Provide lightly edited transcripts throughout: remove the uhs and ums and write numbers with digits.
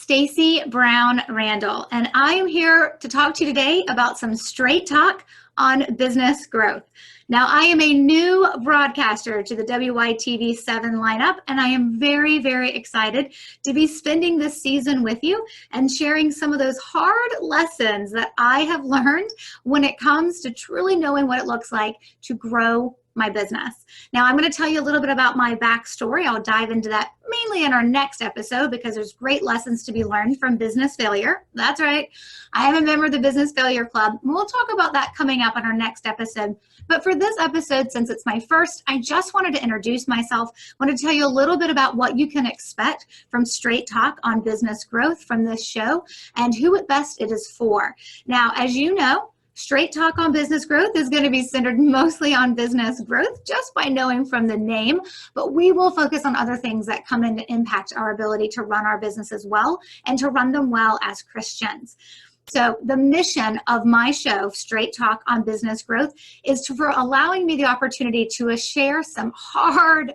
Stacey Brown Randall, and I am here to talk to you today about some straight talk on business growth. Now, I am a new broadcaster to the WYTV7 lineup, and I am very, very excited to be spending this season with you and sharing some of those hard lessons that I have learned when it comes to truly knowing what it looks like to grow my business. Now, I'm going to tell you a little bit about my backstory. I'll dive into that mainly in our next episode because there's great lessons to be learned from business failure. That's right. I am a member of the Business Failure Club. We'll talk about that coming up in our next episode. But for this episode, since it's my first, I just wanted to introduce myself. I want to tell you a little bit about what you can expect from Straight Talk on business growth from this show and who at best it is for. Now, as you know, Straight Talk on Business Growth is going to be centered mostly on business growth, just by knowing from the name, but we will focus on other things that come in to impact our ability to run our businesses well and to run them well as Christians. So the mission of my show, Straight Talk on Business Growth, is for allowing me the opportunity to share some hard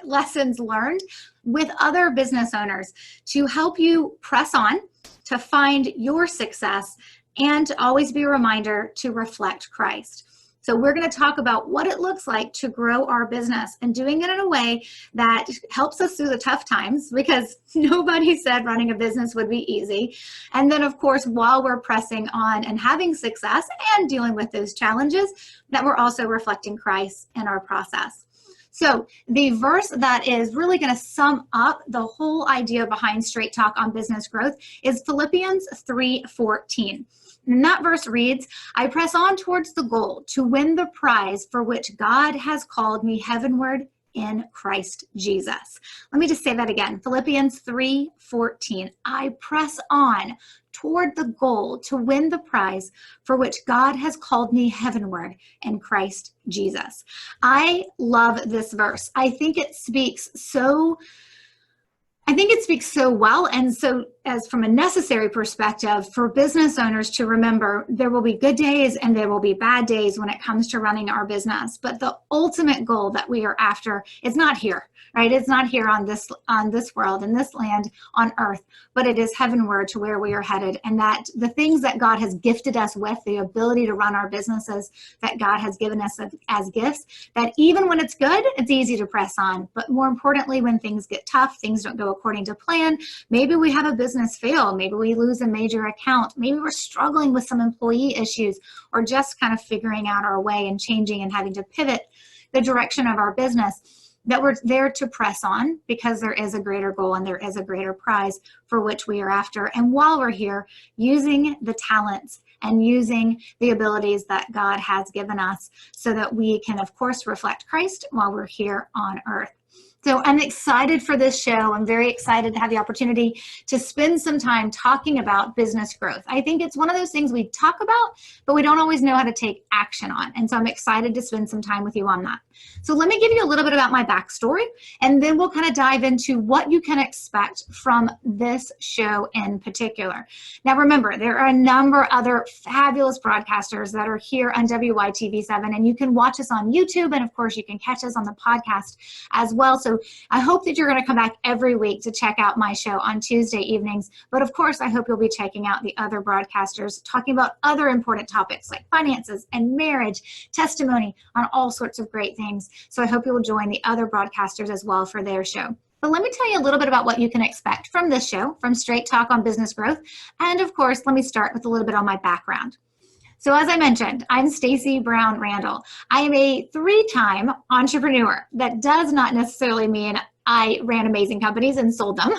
lessons learned with other business owners to help you press on, to find your success, and to always be a reminder to reflect Christ. So we're going to talk about what it looks like to grow our business and doing it in a way that helps us through the tough times, because nobody said running a business would be easy. And then, of course, while we're pressing on and having success and dealing with those challenges, that we're also reflecting Christ in our process. So the verse that is really going to sum up the whole idea behind Straight Talk on Business Growth is Philippians 3:14. And that verse reads, "I press on towards the goal to win the prize for which God has called me heavenward in Christ Jesus." Let me just say that again. Philippians 3:14. I press on toward the goal to win the prize for which God has called me heavenward in Christ Jesus. I love this verse. I think it speaks so well, and so as from a necessary perspective for business owners to remember, there will be good days and there will be bad days when it comes to running our business. But the ultimate goal that we are after is not here, right? It's not here on this world, in this land, on earth, but it is heavenward to where we are headed. And that the things that God has gifted us with, the ability to run our businesses that God has given us as gifts, that even when it's good, it's easy to press on. But more importantly, when things get tough, things don't go according to plan, maybe we have a business fail, maybe we lose a major account, maybe we're struggling with some employee issues, or just kind of figuring out our way and changing and having to pivot the direction of our business, that we're there to press on because there is a greater goal and there is a greater prize for which we are after. And while we're here, using the talents and using the abilities that God has given us so that we can, of course, reflect Christ while we're here on earth. So I'm excited for this show. I'm very excited to have the opportunity to spend some time talking about business growth. I think it's one of those things we talk about, but we don't always know how to take action on. And so I'm excited to spend some time with you on that. So let me give you a little bit about my backstory, and then we'll kind of dive into what you can expect from this show in particular. Now, remember, there are a number of other fabulous broadcasters that are here on WYTV7, and you can watch us on YouTube, and of course, you can catch us on the podcast as well. So I hope that you're going to come back every week to check out my show on Tuesday evenings. But of course, I hope you'll be checking out the other broadcasters talking about other important topics like finances and marriage, testimony, on all sorts of great things. So I hope you will join the other broadcasters as well for their show. But let me tell you a little bit about what you can expect from this show, from Straight Talk on Business Growth. And of course, let me start with a little bit on my background. So as I mentioned, I'm Stacey Brown Randall. I am a 3-time entrepreneur. That does not necessarily mean I ran amazing companies and sold them.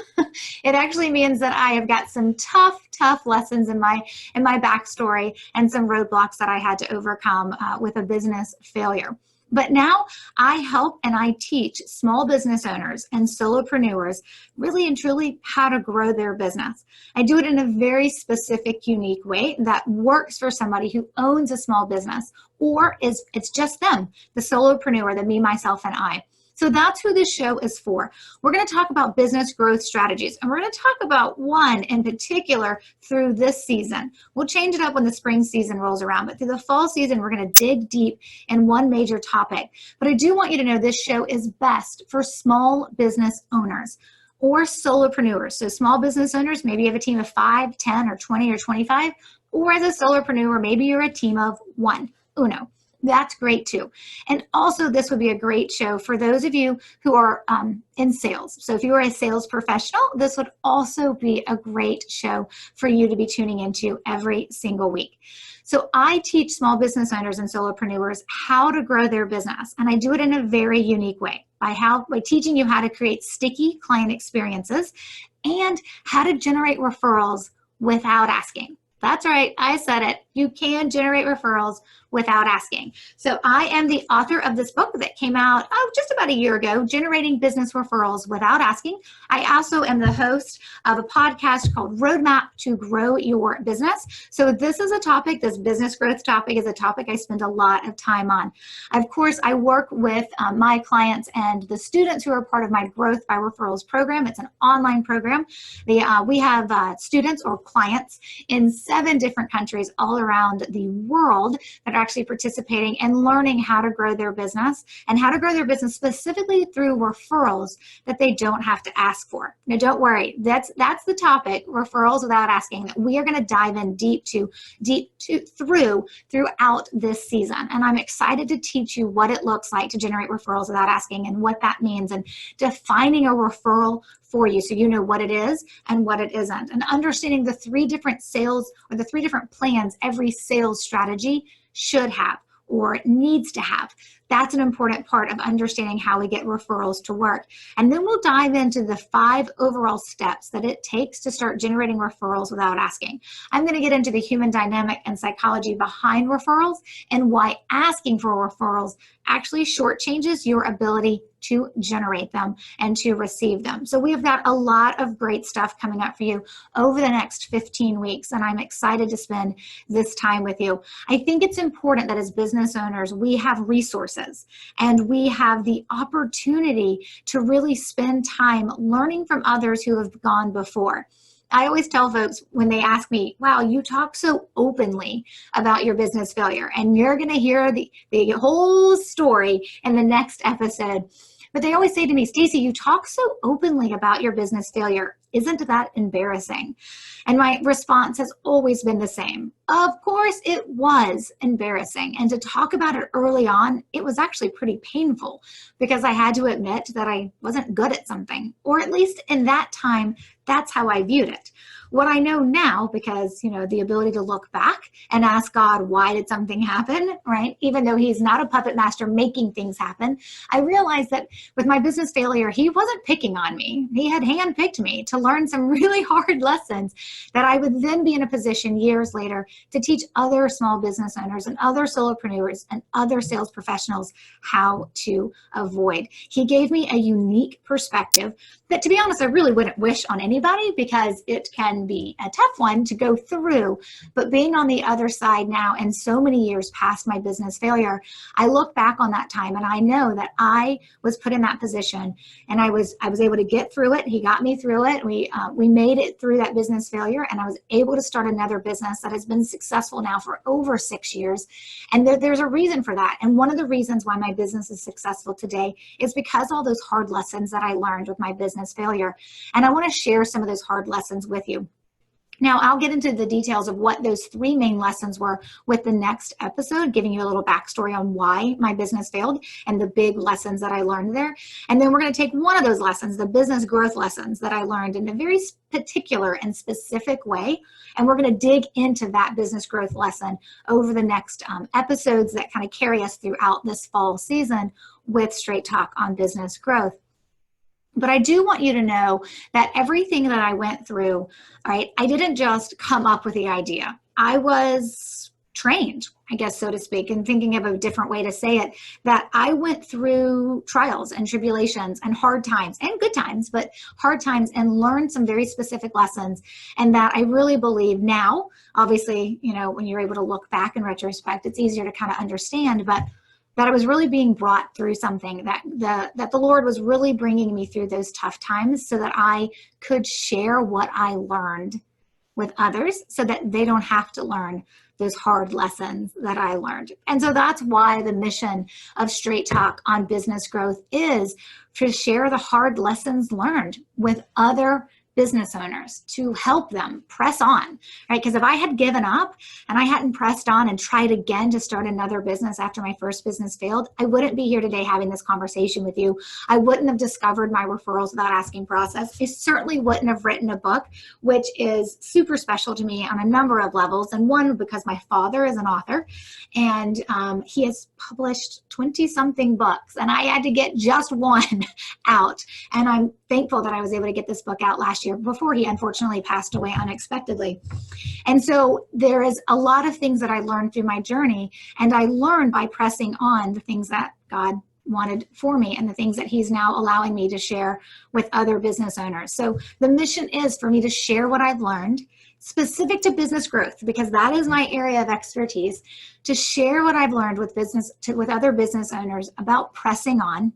It actually means that I have got some tough lessons in my backstory and some roadblocks that I had to overcome with a business failure. But now I help and I teach small business owners and solopreneurs really and truly how to grow their business. I do it in a very specific, unique way that works for somebody who owns a small business, or it's just them, the solopreneur, the me, myself, and I. So that's who this show is for. We're going to talk about business growth strategies, and we're going to talk about one in particular through this season. We'll change it up when the spring season rolls around, but through the fall season, we're going to dig deep in one major topic. But I do want you to know this show is best for small business owners. or solopreneurs. So small business owners, maybe you have a team of 5, 10, or 20, or 25, or as a solopreneur, maybe you're a team of 1, uno. That's great too. And also this would be a great show for those of you who are in sales. So if you are a sales professional, this would also be a great show for you to be tuning into every single week. So I teach small business owners and solopreneurs how to grow their business. And I do it in a very unique way by teaching you how to create sticky client experiences and how to generate referrals without asking. That's right, I said it. You can generate referrals without asking. So I am the author of this book that came out just about a year ago, Generating Business Referrals Without Asking. I also am the host of a podcast called Roadmap to Grow Your Business. So this is a topic, this business growth topic is a topic I spend a lot of time on. Of course, I work with my clients and the students who are part of my Growth by Referrals program. It's an online program. We have students or clients in 7 different countries all around the world that are actually participating and learning how to grow their business and how to grow their business specifically through referrals that they don't have to ask for. Now, don't worry, that's the topic, referrals without asking, that we are going to dive in throughout this season. And I'm excited to teach you what it looks like to generate referrals without asking and what that means and defining a referral for you so you know what it is and what it isn't, and understanding the 3 different sales or the 3 different plans every sales strategy should have or needs to have. That's an important part of understanding how we get referrals to work. And then we'll dive into the 5 overall steps that it takes to start generating referrals without asking. I'm going to get into the human dynamic and psychology behind referrals and why asking for referrals actually shortchanges your ability to generate them and to receive them. So we've got a lot of great stuff coming up for you over the next 15 weeks, and I'm excited to spend this time with you. I think it's important that as business owners, we have resources and we have the opportunity to really spend time learning from others who have gone before. I always tell folks when they ask me, wow, you talk so openly about your business failure, and you're going to hear the whole story in the next episode. But they always say to me, Stacey, you talk so openly about your business failure. Isn't that embarrassing? And my response has always been the same. Of course it was embarrassing. And to talk about it early on, it was actually pretty painful because I had to admit that I wasn't good at something, or at least in that time, that's how I viewed it. What I know now, because, the ability to look back and ask God, why did something happen, right? Even though he's not a puppet master making things happen, I realized that with my business failure, he wasn't picking on me. He had handpicked me to learn some really hard lessons that I would then be in a position years later to teach other small business owners and other solopreneurs and other sales professionals how to avoid. He gave me a unique perspective that, to be honest, I really wouldn't wish on anybody because it can be a tough one to go through. But being on the other side now and so many years past my business failure, I look back on that time and I know that I was put in that position and I was able to get through it. He got me through it. We made it through that business failure, and I was able to start another business that has been successful now for over 6 years. And there's a reason for that. And one of the reasons why my business is successful today is because all those hard lessons that I learned with my business failure. And I want to share some of those hard lessons with you. Now, I'll get into the details of what those 3 main lessons were with the next episode, giving you a little backstory on why my business failed and the big lessons that I learned there. And then we're going to take one of those lessons, the business growth lessons that I learned in a very particular and specific way, and we're going to dig into that business growth lesson over the next episodes that kind of carry us throughout this fall season with Straight Talk on business growth. But I do want you to know that everything that I went through, right, I didn't just come up with the idea. I was trained, I guess, so to speak, and thinking of a different way to say it, that I went through trials and tribulations and hard times and good times, but hard times, and learned some very specific lessons. And that I really believe now, obviously, when you're able to look back in retrospect, it's easier to kind of understand, but that I was really being brought through something, that the Lord was really bringing me through those tough times so that I could share what I learned with others so that they don't have to learn those hard lessons that I learned. And so that's why the mission of Straight Talk on Business Growth is to share the hard lessons learned with other business owners to help them press on, right? Because if I had given up and I hadn't pressed on and tried again to start another business after my first business failed, I wouldn't be here today having this conversation with you. I wouldn't have discovered my referrals without asking process. I certainly wouldn't have written a book, which is super special to me on a number of levels. And one, because my father is an author and he has published 20-something books, and I had to get just one out. And I'm thankful that I was able to get this book out last year before he unfortunately passed away unexpectedly. And so there is a lot of things that I learned through my journey, and I learned by pressing on the things that God wanted for me and the things that he's now allowing me to share with other business owners. So the mission is for me to share what I've learned specific to business growth, because that is my area of expertise, to share what I've learned with with other business owners about pressing on,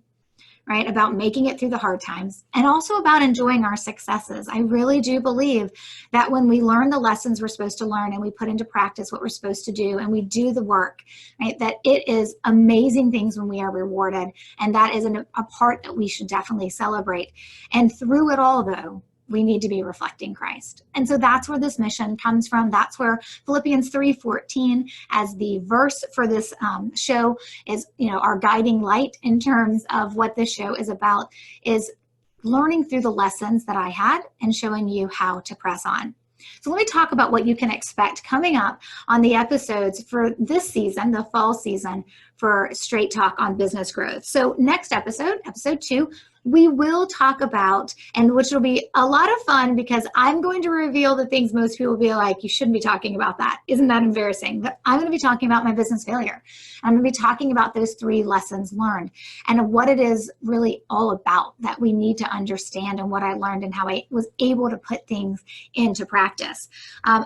right? About making it through the hard times, and also about enjoying our successes. I really do believe that when we learn the lessons we're supposed to learn and we put into practice what we're supposed to do and we do the work, right, that it is amazing things when we are rewarded. And that is a part that we should definitely celebrate. And through it all, though, we need to be reflecting Christ. And so that's where this mission comes from. That's where Philippians 3:14 as the verse for this show is, our guiding light in terms of what this show is about, is learning through the lessons that I had and showing you how to press on. So let me talk about what you can expect coming up on the episodes for this season, the fall season, for Straight Talk on Business Growth. So next episode, episode 2, we will talk about, and which will be a lot of fun because I'm going to reveal the things most people will be like, you shouldn't be talking about that. Isn't that embarrassing? But I'm going to be talking about my business failure. I'm going to be talking about those 3 lessons learned and what it is really all about that we need to understand, and what I learned and how I was able to put things into practice.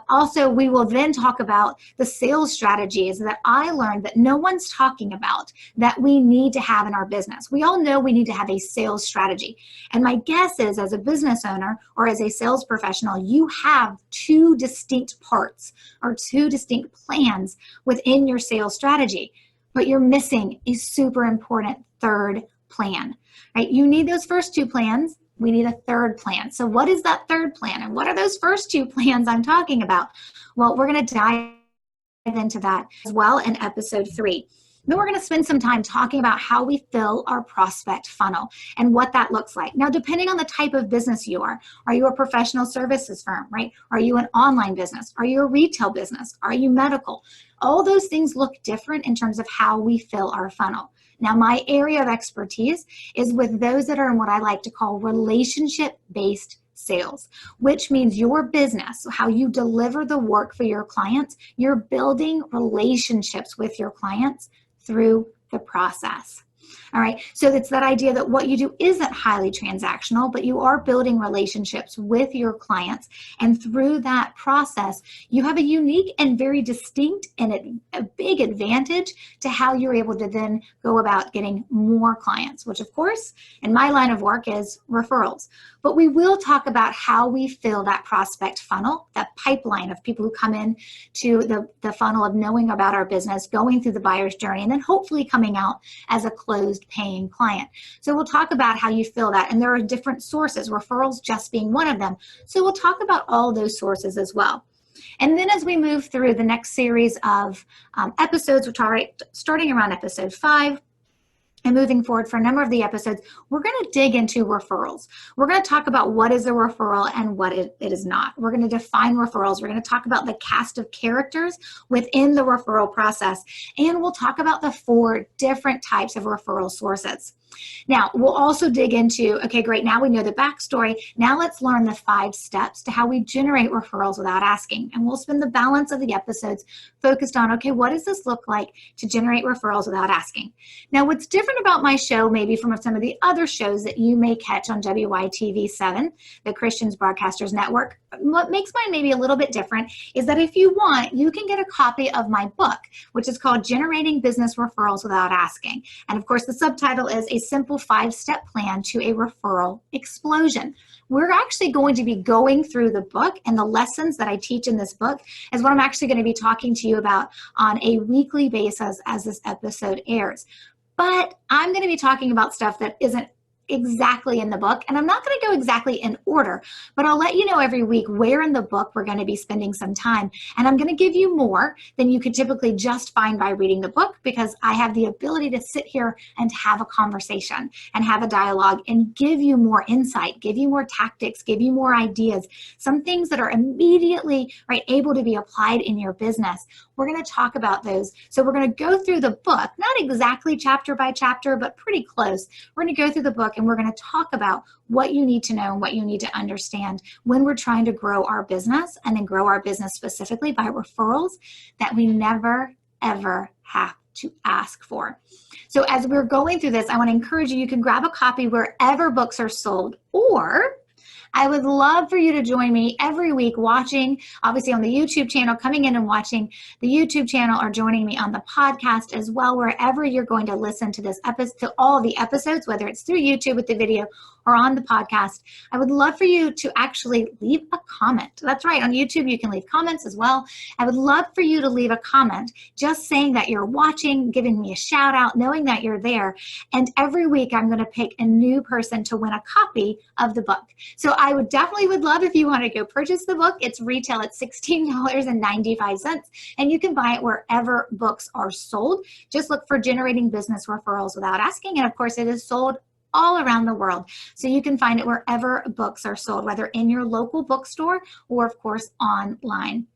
Also, we will then talk about the sales strategies that I learned that no one's talking about that we need to have in our business. We all know we need to have a sales strategy. And my guess is, as a business owner or as a sales professional, you have 2 distinct parts or 2 distinct plans within your sales strategy, but you're missing a super important 3rd plan, right? You need those first 2 plans. We need a 3rd plan. So what is that 3rd plan? And what are those first 2 plans I'm talking about? Well, we're going to dive into that as well in episode 3. Then we're going to spend some time talking about how we fill our prospect funnel and what that looks like. Now, depending on the type of business you are you a professional services firm, right? Are you an online business? Are you a retail business? Are you medical? All those things look different in terms of how we fill our funnel. Now, my area of expertise is with those that are in what I like to call relationship-based sales, which means your business, how you deliver the work for your clients, you're building relationships with your clients through the process. All right, so it's that idea that what you do isn't highly transactional, but you are building relationships with your clients. And through that process, you have a unique and very distinct and a big advantage to how you're able to then go about getting more clients, which of course, in my line of work is referrals. But we will talk about how we fill that prospect funnel, that pipeline of people who come in to the funnel of knowing about our business, going through the buyer's journey, and then hopefully coming out as a closed paying client. So we'll talk about how you fill that. And there are different sources, referrals just being one of them. So we'll talk about all those sources as well. And then as we move through the next series of episodes, which are starting around episode 5, and moving forward for a number of the episodes, we're going to dig into referrals. We're going to talk about what is a referral and what it is not. We're going to define referrals. We're going to talk about the cast of characters within the referral process. And we'll talk about the 4 different types of referral sources. Now, we'll also dig into, okay, great, now we know the backstory. Now let's learn the 5 steps to how we generate referrals without asking. And we'll spend the balance of the episodes focused on, okay, what does this look like to generate referrals without asking? Now, what's different about my show maybe from some of the other shows that you may catch on WYTV7, the Christians Broadcasters Network. What makes mine maybe a little bit different is that if you want, you can get a copy of my book, which is called Generating Business Referrals Without Asking. And of course, the subtitle is A Simple 5-Step Plan to a Referral Explosion. We're actually going to be going through the book, and the lessons that I teach in this book is what I'm actually going to be talking to you about on a weekly basis as this episode airs. But I'm going to be talking about stuff that isn't exactly in the book, and I'm not going to go exactly in order, but I'll let you know every week where in the book we're going to be spending some time, and I'm going to give you more than you could typically just find by reading the book, because I have the ability to sit here and have a conversation and have a dialogue and give you more insight, give you more tactics, give you more ideas, some things that are immediately able to be applied in your business. We're going to talk about those. So we're going to go through the book, not exactly chapter by chapter, but pretty close. We're going to go through the book, and we're going to talk about what you need to know and what you need to understand when we're trying to grow our business, and then grow our business specifically by referrals that we never, ever have to ask for. So as we're going through this, I want to encourage you, you can grab a copy wherever books are sold, or I would love for you to join me every week watching, obviously on the YouTube channel, coming in and watching the YouTube channel, or joining me on the podcast as well, wherever you're going to listen to this episode, to all the episodes, whether it's through YouTube with the video or on the podcast. I would love for you to actually leave a comment. That's right, on YouTube you can leave comments as well. I would love for you to leave a comment just saying that you're watching, giving me a shout out, knowing that you're there. And every week I'm going to pick a new person to win a copy of the book. So I would love if you want to go purchase the book. It's retail at $16.95, and you can buy it wherever books are sold. Just look for Generating Business Referrals Without Asking, and of course it is sold all around the world. So you can find it wherever books are sold, whether in your local bookstore or of course online.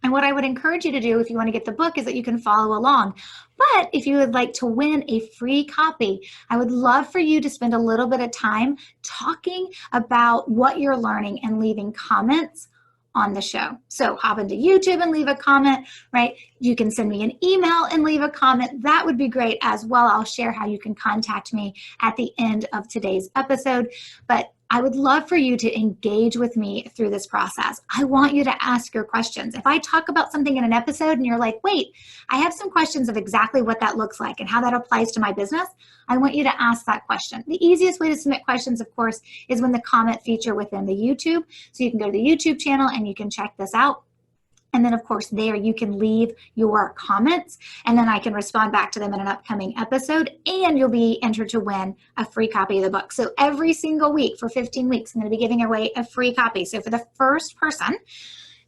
And what I would encourage you to do if you want to get the book is that you can follow along. But if you would like to win a free copy, I would love for you to spend a little bit of time talking about what you're learning and leaving comments on the show. So hop into YouTube and leave a comment, right? You can send me an email and leave a comment. That would be great as well. I'll share how you can contact me at the end of today's episode. But I would love for you to engage with me through this process. I want you to ask your questions. If I talk about something in an episode and you're like, wait, I have some questions of exactly what that looks like and how that applies to my business, I want you to ask that question. The easiest way to submit questions, of course, is when the comment feature within the YouTube. So you can go to the YouTube channel and you can check this out. And then, of course, there you can leave your comments, and then I can respond back to them in an upcoming episode, and you'll be entered to win a free copy of the book. So every single week for 15 weeks, I'm going to be giving away a free copy. So for the first person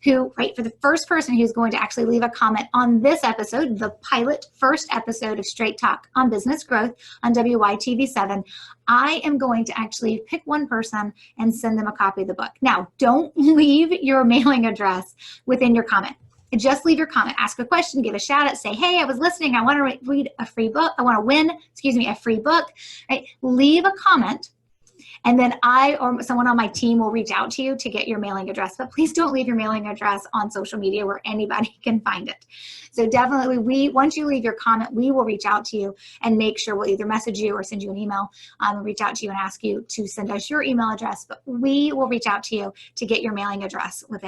who's going to actually leave a comment on this episode, the pilot first episode of Straight Talk on Business Growth on WYTV7, I am going to actually pick one person and send them a copy of the book. Now, don't leave your mailing address within your comment. Just leave your comment, ask a question, give a shout out, say, hey, I was listening, I want to read a free book, I want to win, a free book, right? Leave a comment. And then I or someone on my team will reach out to you to get your mailing address. But please don't leave your mailing address on social media where anybody can find it. So definitely, once you leave your comment, we will reach out to you and make sure we'll either message you or send you an email, reach out to you and ask you to send us your email address. But we will reach out to you to get your mailing address with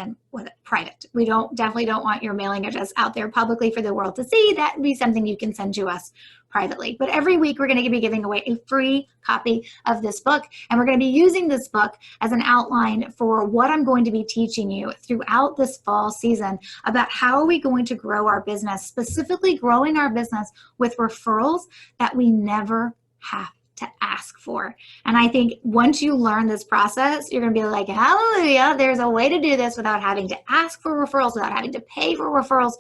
private. We definitely don't want your mailing address out there publicly for the world to see. That would be something you can send to us privately. But every week we're going to be giving away a free copy of this book, and we're going to be using this book as an outline for what I'm going to be teaching you throughout this fall season about how are we going to grow our business, specifically growing our business with referrals that we never have to ask for. And I think once you learn this process, you're going to be like, hallelujah, there's a way to do this without having to ask for referrals, without having to pay for referrals,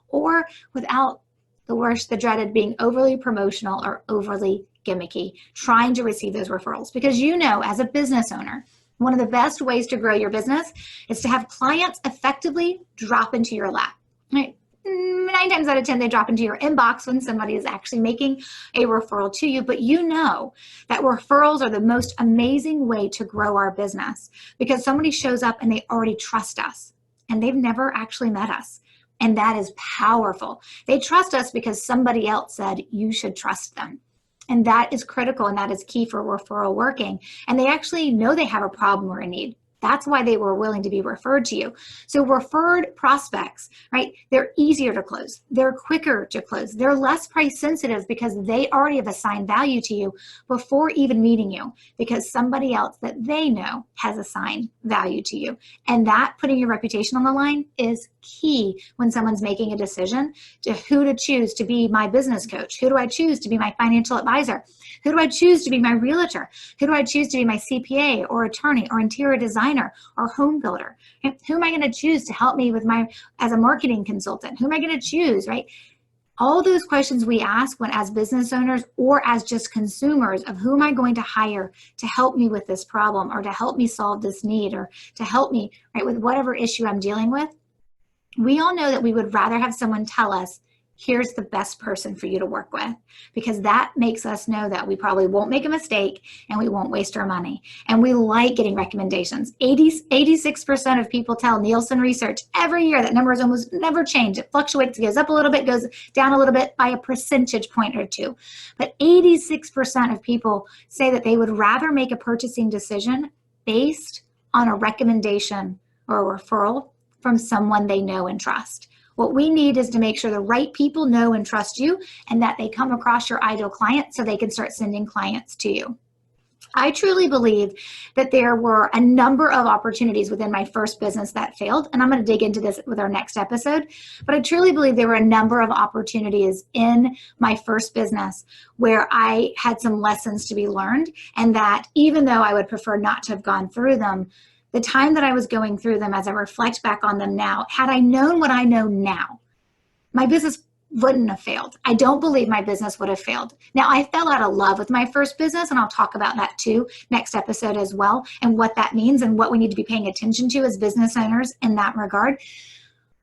or without the worst, the dreaded, being overly promotional or overly gimmicky, trying to receive those referrals. Because you know, as a business owner, one of the best ways to grow your business is to have clients effectively drop into your lap. Right? 9 times out of 10, they drop into your inbox when somebody is actually making a referral to you. But you know that referrals are the most amazing way to grow our business, because somebody shows up and they already trust us and they've never actually met us. And that is powerful. They trust us because somebody else said you should trust them. And that is critical, and that is key for referral working. And they actually know they have a problem or a need. That's why they were willing to be referred to you. So referred prospects, right? They're easier to close. They're quicker to close. They're less price sensitive because they already have assigned value to you before even meeting you, because somebody else that they know has assigned value to you. And that, putting your reputation on the line, is key when someone's making a decision to who to choose to be my business coach. Who do I choose to be my financial advisor? Who do I choose to be my realtor? Who do I choose to be my CPA or attorney or interior designer or home builder? Who am I going to choose to help me with as a marketing consultant? Who am I going to choose, right? All those questions we ask when as business owners or as just consumers of who am I going to hire to help me with this problem or to help me solve this need or to help me, right, with whatever issue I'm dealing with. We all know that we would rather have someone tell us, here's the best person for you to work with, because that makes us know that we probably won't make a mistake and we won't waste our money. And we like getting recommendations. 86% of people tell Nielsen research every year that number is almost never change. It fluctuates, it goes up a little bit, goes down a little bit by a percentage point or two. But 86% of people say that they would rather make a purchasing decision based on a recommendation or a referral from someone they know and trust. What we need is to make sure the right people know and trust you and that they come across your ideal client so they can start sending clients to you. I truly believe that there were a number of opportunities within my first business that failed, and I'm going to dig into this with our next episode, but I truly believe there were a number of opportunities in my first business where I had some lessons to be learned, and that even though I would prefer not to have gone through them, the time that I was going through them, as I reflect back on them now, had I known what I know now, my business wouldn't have failed. I don't believe my business would have failed. Now, I fell out of love with my first business, and I'll talk about that too next episode as well, and what that means and what we need to be paying attention to as business owners in that regard.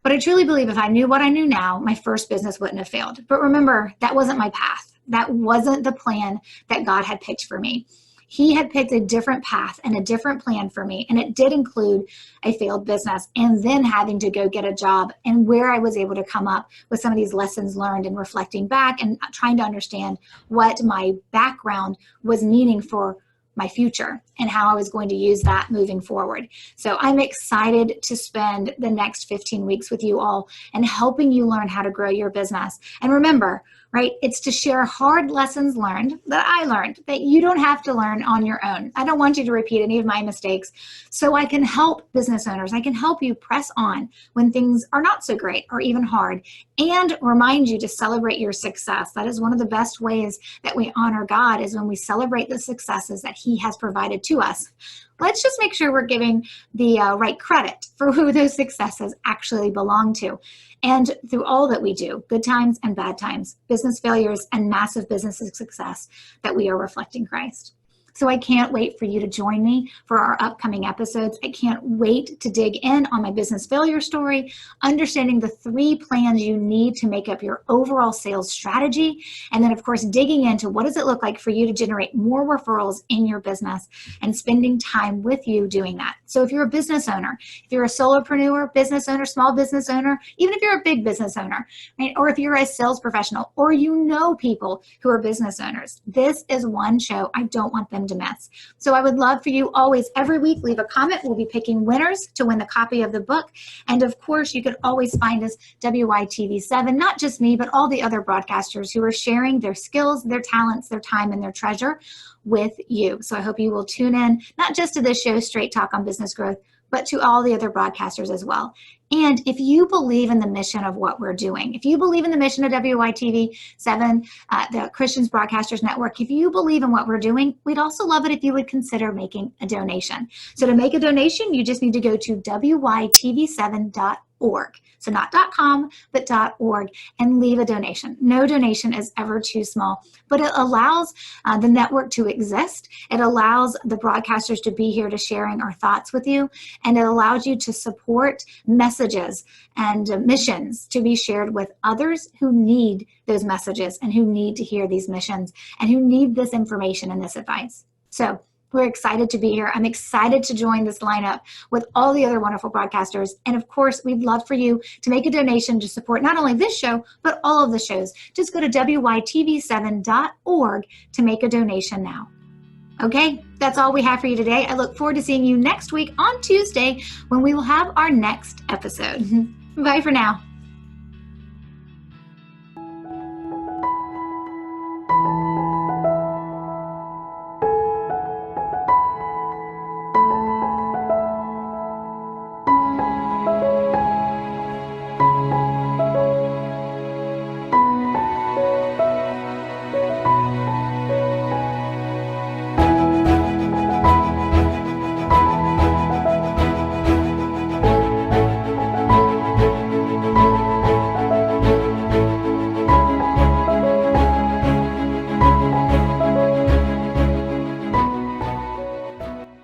But I truly believe if I knew what I knew now, my first business wouldn't have failed. But remember, that wasn't my path. That wasn't the plan that God had picked for me. He had picked a different path and a different plan for me, and it did include a failed business and then having to go get a job, and where I was able to come up with some of these lessons learned and reflecting back and trying to understand what my background was meaning for my future and how I was going to use that moving forward. So I'm excited to spend the next 15 weeks with you all and helping you learn how to grow your business. And remember, right, it's to share hard lessons learned that I learned that you don't have to learn on your own. I don't want you to repeat any of my mistakes, so I can help business owners. I can help you press on when things are not so great or even hard, and remind you to celebrate your success. That is one of the best ways that we honor God, is when we celebrate the successes that He has provided to us. Let's just make sure we're giving the right credit for who those successes actually belong to. And through all that we do, good times and bad times, business failures and massive business success, that we are reflecting Christ. So I can't wait for you to join me for our upcoming episodes. I can't wait to dig in on my business failure story, understanding the 3 plans you need to make up your overall sales strategy, and then of course digging into what does it look like for you to generate more referrals in your business and spending time with you doing that. So if you're a business owner, if you're a solopreneur, business owner, small business owner, even if you're a big business owner, right, or if you're a sales professional, or you know people who are business owners, this is one show I don't want them to miss. So I would love for you always, every week, leave a comment. We'll be picking winners to win the copy of the book. And of course, you could always find us WYTV7, not just me, but all the other broadcasters who are sharing their skills, their talents, their time, and their treasure with you. So I hope you will tune in, not just to this show, Straight Talk on Business Growth, but to all the other broadcasters as well. And if you believe in the mission of what we're doing, if you believe in the mission of WYTV7, the Christians Broadcasters Network, if you believe in what we're doing, we'd also love it if you would consider making a donation. So to make a donation, you just need to go to WYTV7.org. So not .com, but .org, and leave a donation. No donation is ever too small, but it allows the network to exist. It allows the broadcasters to be here to sharing our thoughts with you, and it allows you to support messages and missions to be shared with others who need those messages and who need to hear these missions and who need this information and this advice. So We're excited to be here. I'm excited to join this lineup with all the other wonderful broadcasters. And of course, we'd love for you to make a donation to support not only this show, but all of the shows. Just go to WYTV7.org to make a donation now. Okay, that's all we have for you today. I look forward to seeing you next week on Tuesday when we will have our next episode. Bye for now.